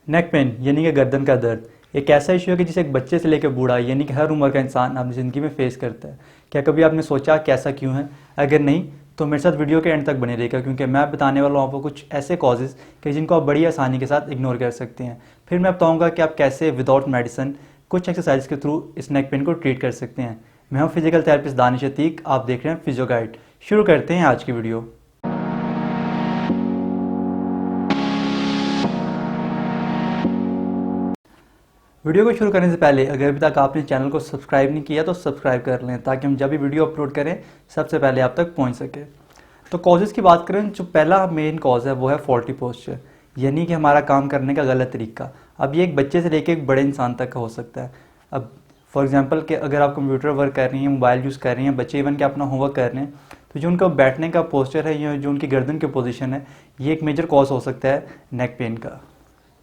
Neck pain यानी कि गर्दन का दर्द एक ऐसा इशू है कि जिसे एक बच्चे से लेकर बूढ़ा यानी कि हर उम्र का इंसान अपनी ज़िंदगी में फेस करता है। क्या कभी आपने सोचा कि ऐसा क्यों है? अगर नहीं तो मेरे साथ वीडियो के एंड तक बने रहेगा, क्योंकि मैं बताने वाला हूँ आपको कुछ ऐसे कॉजेज़ कि जिनको आप बड़ी आसानी के साथ इग्नोर कर सकते हैं। फिर मैं बताऊँगा कि आप कैसे विदाउट मेडिसिन कुछ एक्सरसाइज के थ्रू इस नेक पेन को ट्रीट कर सकते हैं। मैं हूँ फिजिकल थेरेपिस्ट दानिश अतीक, आप देख रहे हैं फिजियो गाइड। शुरू करते हैं आज की वीडियो। वीडियो को शुरू करने से पहले अगर अभी तक आपने चैनल को सब्सक्राइब नहीं किया तो सब्सक्राइब कर लें, ताकि हम जब भी वीडियो अपलोड करें सबसे पहले आप तक पहुंच सके। तो कॉजेज़ की बात करें, जो पहला मेन कॉज है वो है फॉल्टी पोस्चर, यानी कि हमारा काम करने का गलत तरीका। अब ये एक बच्चे से लेकर एक बड़े इंसान तक का हो सकता है। अब फॉर एग्जांपल कि अगर आप कंप्यूटर वर्क कर रही हैं, मोबाइल यूज़ कर रही हैं, बच्चे इवन के अपना होमवर्क कर रहे हैं, तो जो उनका बैठने का पोस्चर है या जो उनकी गर्दन की पोजीशन है, ये एक मेजर कॉज हो सकता है नेक पेन का।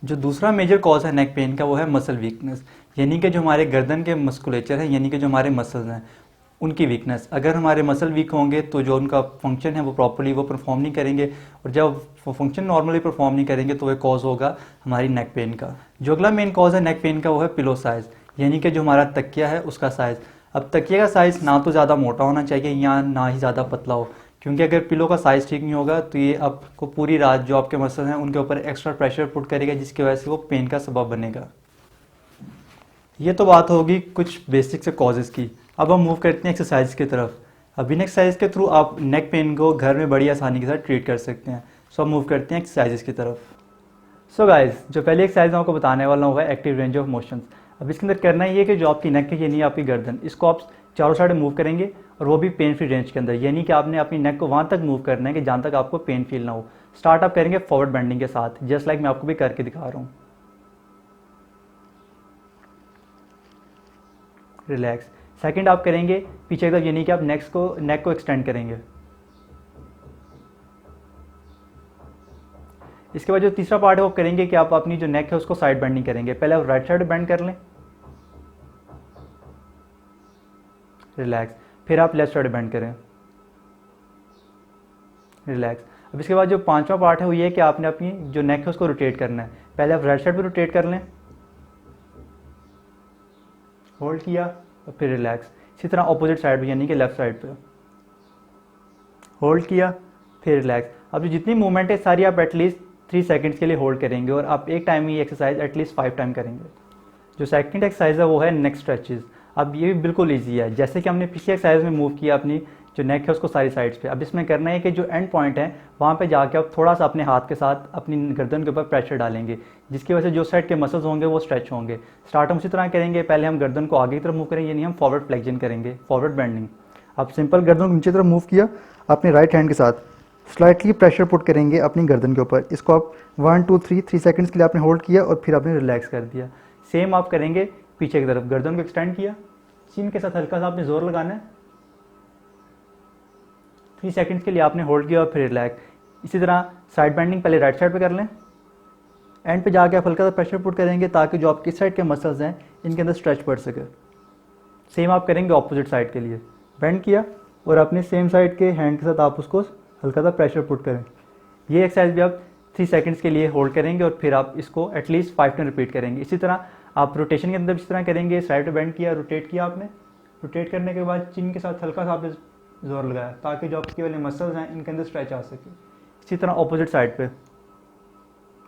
जो दूसरा मेजर कॉज है नेक पेन का वो है मसल वीकनेस, यानी कि जो हमारे गर्दन के मस्कुलेचर है, यानी कि जो हमारे मसल्स हैं उनकी वीकनेस। अगर हमारे मसल वीक होंगे तो जो उनका फंक्शन है वो प्रॉपर्ली वो परफॉर्म नहीं करेंगे, और जब फंक्शन नॉर्मली परफॉर्म नहीं करेंगे तो वह कॉज होगा हमारी नेक पेन का। जो अगला मेन कॉज है नेक पेन का वो है पिलो साइज़, यानी कि जो हमारा तकिया है उसका साइज़। अब तकिए का साइज़ ना तो ज़्यादा मोटा होना चाहिए या ना ही ज़्यादा पतला हो, क्योंकि अगर पिलो का साइज़ ठीक नहीं होगा तो ये आपको पूरी रात जो आपके मसल हैं उनके ऊपर एक्स्ट्रा प्रेशर पुट करेगा, जिसकी वजह से वो पेन का सबब बनेगा। ये तो बात होगी कुछ बेसिक से कॉजेज़ की। अब हम मूव करते हैं एक्सरसाइज की तरफ। अब इन एक्सरसाइज के थ्रू आप नेक पेन को घर में बड़ी आसानी के साथ ट्रीट कर सकते हैं। सो अब मूव करते हैं एक्सरसाइजेस की तरफ। सो गाइज, जो पहली एक्सरसाइज मैं आपको बताने वाला हूँ एक्टिव रेंज ऑफ मोशंस। अब इसके अंदर करना ये है कि जो आपकी नेक है यानी आपकी गर्दन, इसको आप चारों साइड मूव करेंगे, और वो भी पेन फ्री रेंज के अंदर, यानी कि आपने अपनी नेक को वहाँ तक मूव करना है कि जहाँ तक आपको पेन फील ना हो। स्टार्ट आप करेंगे फॉरवर्ड बेंडिंग के साथ, जस्ट लाइक मैं आपको भी करके दिखा रहा हूँ। रिलैक्स। सेकंड आप करेंगे पीछे की तरफ, यानी कि आप नेक को एक्सटेंड करेंगे। इसके बाद जो तीसरा पार्ट है वो करेंगे कि आप अपनी जो नेक है उसको साइड बेंडिंग करेंगे। पहले आप राइट साइड बेंड कर लें, रिलैक्स। फिर आप लेफ्ट साइड बेंड करें, रिलैक्स। अब इसके बाद जो पांचवा पार्ट है वो ये है कि आपने अपनी जो नेक है उसको रोटेट करना है। पहले आप राइट साइड पे रोटेट कर लें, होल्ड किया और फिर रिलैक्स। इसी तरह अपोजिट साइड पे, यानी कि लेफ्ट साइड पे, होल्ड किया फिर रिलैक्स। अब जो जितनी मूवमेंट है सारी आप एटलीस्ट 3 सेकंड्स के लिए होल्ड करेंगे, और आप एक टाइम में ये एक्सरसाइज एटलीस्ट 5 टाइम करेंगे। जो सेकंड एक्सरसाइज है वो है नेक स्ट्रेचेस। अब ये भी बिल्कुल ईजी है, जैसे कि हमने पिछली एक्सरसाइज में मूव किया अपनी जो नेक है उसको सारी साइड्स पे। अब इसमें करना है कि जो एंड पॉइंट है वहाँ पे जाके आप थोड़ा सा अपने हाथ के साथ अपनी गर्दन के ऊपर प्रेशर डालेंगे, जिसकी वजह से जो साइड के मसल्स होंगे वो स्ट्रेच होंगे। स्टार्ट हम उसी तरह करेंगे, पहले हम गर्दन को आगे की तरफ मूव करेंगे, यानी हम फॉरवर्ड फ्लेक्शन करेंगे, फॉरवर्ड बेंडिंग। आप सिंपल गर्दन को नीचे तरफ मूव किया, अपने राइट हैंड के साथ स्लाइटली प्रेशर पुट करेंगे अपनी गर्दन के ऊपर। इसको आप 1 2 3 सेकंड्स के लिए आपने होल्ड किया और फिर आपने रिलैक्स कर दिया। सेम आप करेंगे पीछे की तरफ, गर्दन को एक्सटेंड किया, चिन के साथ हल्का सा आपने जोर लगाना है, 3 सेकंड्स के लिए आपने होल्ड किया और फिर रिलैक्स। इसी तरह साइड बेंडिंग पहले राइट साइड पे कर लें, एंड पे जाके आप हल्का सा प्रेशर पुट करेंगे ताकि जो आपकी साइड के मसल्स हैं इनके अंदर स्ट्रेच पड़ सके। सेम आप करेंगे ऑपोजिट साइड के लिए, बेंड किया और अपने सेम साइड के हैंड के साथ आप उसको हल्का सा प्रेशर पुट करें। ये एक्सरसाइज भी आप 3 सेकंड्स के लिए होल्ड करेंगे और फिर आप इसको एटलीस्ट 5 टाइम रिपीट करेंगे। इसी तरह आप रोटेशन के अंदर इस तरह करेंगे, साइड पे बेंड किया, रोटेट किया आपने, रोटेट करने के बाद चिन के साथ हल्का सा आपने जोर लगाया ताकि जो आपके वाले मसल्स हैं इनके अंदर स्ट्रेच आ सके। इसी तरह ऑपोजिट साइड पे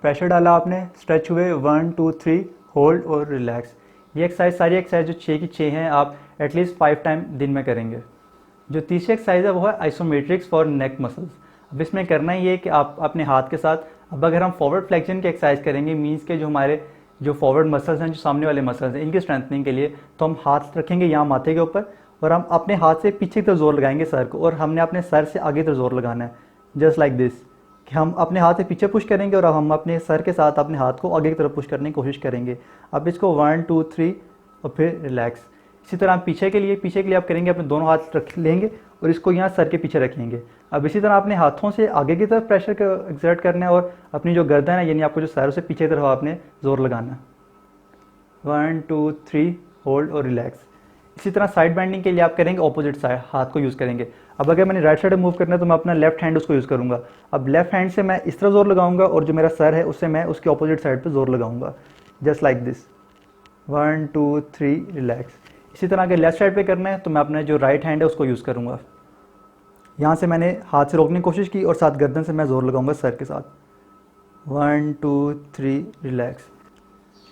प्रेशर डाला आपने, स्ट्रेच हुए, 1 2 3 होल्ड और रिलैक्स। ये एक्सरसाइज सारी एक्सरसाइज जो 6 की 6 हैं आप एटलीस्ट 5 टाइम दिन में करेंगे। जो तीसरी एक्सरसाइज है वो है आइसोमेट्रिक्स फॉर नेक मसल्स। अब इसमें करना ये है कि आप अपने हाथ के साथ, अब अगर हम फॉरवर्ड फ्लेक्शन की एक्सरसाइज करेंगे, मीन्स के जो हमारे जो फॉरवर्ड मसल्स हैं, जो सामने वाले मसल्स हैं, इनकी स्ट्रेंथनिंग के लिए तो हम हाथ रखेंगे यहाँ माथे के ऊपर, और हम अपने हाथ से पीछे की तरफ जोर लगाएंगे सर को, और हमने अपने सर से आगे तरफ जोर लगाना है, जस्ट लाइक दिस, कि हम अपने हाथ से पीछे पुश करेंगे और अब हम अपने सर के साथ अपने हाथ को आगे की तरफ पुश करने की कोशिश करेंगे। अब इसको 1 2 3 और फिर रिलैक्स। इसी तरह पीछे के लिए आप करेंगे, अपने दोनों हाथ रख लेंगे और इसको यहाँ सर के पीछे रखेंगे। अब इसी तरह अपने हाथों से आगे की तरफ प्रेशर एक्सर्ट करना है और अपनी जो गर्दन है यानी आपको जो सर से पीछे की तरफ आपने जोर लगाना है। 1 2 3 होल्ड और रिलैक्स। इसी तरह साइड बेंडिंग के लिए आप करेंगे ऑपोजिट साइड, हाथ को यूज़ करेंगे। अब अगर मैंने राइट साइड मूव करना है तो मैं अपना लेफ्ट हैंड उसको यूज़ करूँगा। अब लेफ्ट हैंड से मैं इस तरह जोर लगाऊंगा और जो मेरा सर है उससे मैं उसके ऑपोजिट साइड पे जोर लगाऊंगा, जस्ट लाइक दिस। 1 2 3 रिलैक्स। इसी तरह अगर लेफ्ट साइड पे करना है तो मैं अपना जो राइट हैंड है उसको यूज़ करूँगा। यहाँ से मैंने हाथ से रोकने की कोशिश की और साथ गर्दन से मैं जोर लगाऊंगा सर के साथ। 1 2 3 रिलैक्स।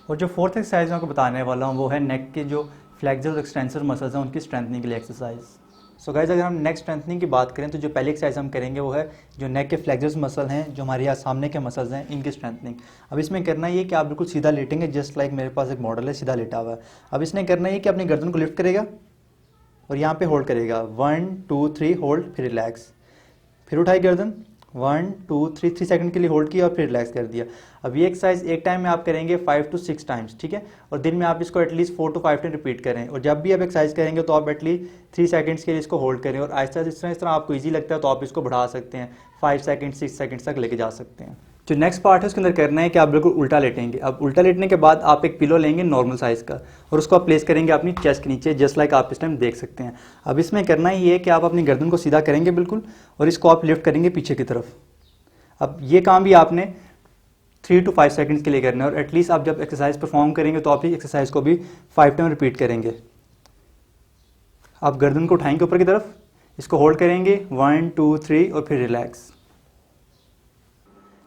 और जो फोर्थ एक्सरसाइज मैं आपको बताने वाला हूँ वो है नेक के जो फ्लेक्सर और एक्सटेंसर मसल्स हैं उनकी स्ट्रेंथनिंग के लिए एक्सरसाइज। सो गाइज, अगर हम नेक स्ट्रेंथनिंग की बात करें तो जो पहली एक्सरसाइज हम करेंगे वो है जो नेक के फ्लेक्सर मसल हैं, जो हमारे यहाँ सामने के मसल्स हैं, इनकी स्ट्रेंथनिंग। अब इसमें करना ये कि आप बिल्कुल सीधा लेटेंगे, जस्ट लाइक मेरे पास एक मॉडल है सीधा लेटा हुआ है। अब इसने करना ये कि अपनी गर्दन को लिफ्ट करेगा और यहाँ पे होल्ड करेगा, 1 2 3 होल्ड, फिर रिलैक्स, फिर उठाई गर्दन, 1 2 3 सेकंड के लिए होल्ड किया और फिर रिलैक्स कर दिया। अब ये एक्सरसाइज एक टाइम में आप करेंगे 5 to 6 टाइम्स, ठीक है। और दिन में आप इसको एटलीस्ट 4 to 5 टाइम रिपीट करें। और जब भी आप एक्सरसाइज करेंगे तो आप एटलीस्ट 3 सेकंड्स के लिए इसको होल्ड करें और आहिस्ता इस तरह आपको ईजी लगता है तो आप इसको बढ़ा सकते हैं, 5 सेकंड 6 सेकंड्स तक लेके जा सकते हैं। जो नेक्स्ट पार्ट है उसके अंदर करना है कि आप बिल्कुल उल्टा लेटेंगे। अब उल्टा लेटने के बाद आप एक पिलो लेंगे नॉर्मल साइज़ का और उसको आप प्लेस करेंगे अपनी चेस्ट के नीचे, जस्ट लाइक आप इस टाइम देख सकते हैं। अब इसमें करना ही है कि आप अपनी गर्दन को सीधा करेंगे बिल्कुल और इसको आप लिफ्ट करेंगे पीछे की तरफ। अब ये काम भी आपने 3 to 5 सेकंड्स के लिए करना है और एटलीस्ट आप जब एक्सरसाइज परफॉर्म करेंगे तो आप ही एक्सरसाइज को भी 5 टाइम रिपीट करेंगे। आप गर्दन को उठाएंगे ऊपर की तरफ, इसको होल्ड करेंगे 1 2 3 और फिर रिलैक्स।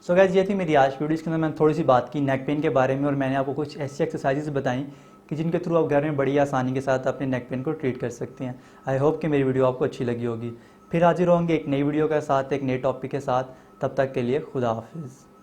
सो गाइस, ये थी मेरी आज वीडियो। इसके अंदर मैंने थोड़ी सी बात की नेक पेन के बारे में और मैंने आपको कुछ ऐसी एक्सरसाइजेस बताई कि जिनके थ्रू आप घर में बड़ी आसानी के साथ अपने नेक पेन को ट्रीट कर सकते हैं। आई होप कि मेरी वीडियो आपको अच्छी लगी होगी। फिर हाजिर होंगे एक नई वीडियो के साथ, एक नए टॉपिक के साथ। तब तक के लिए खुदा हाफिज़।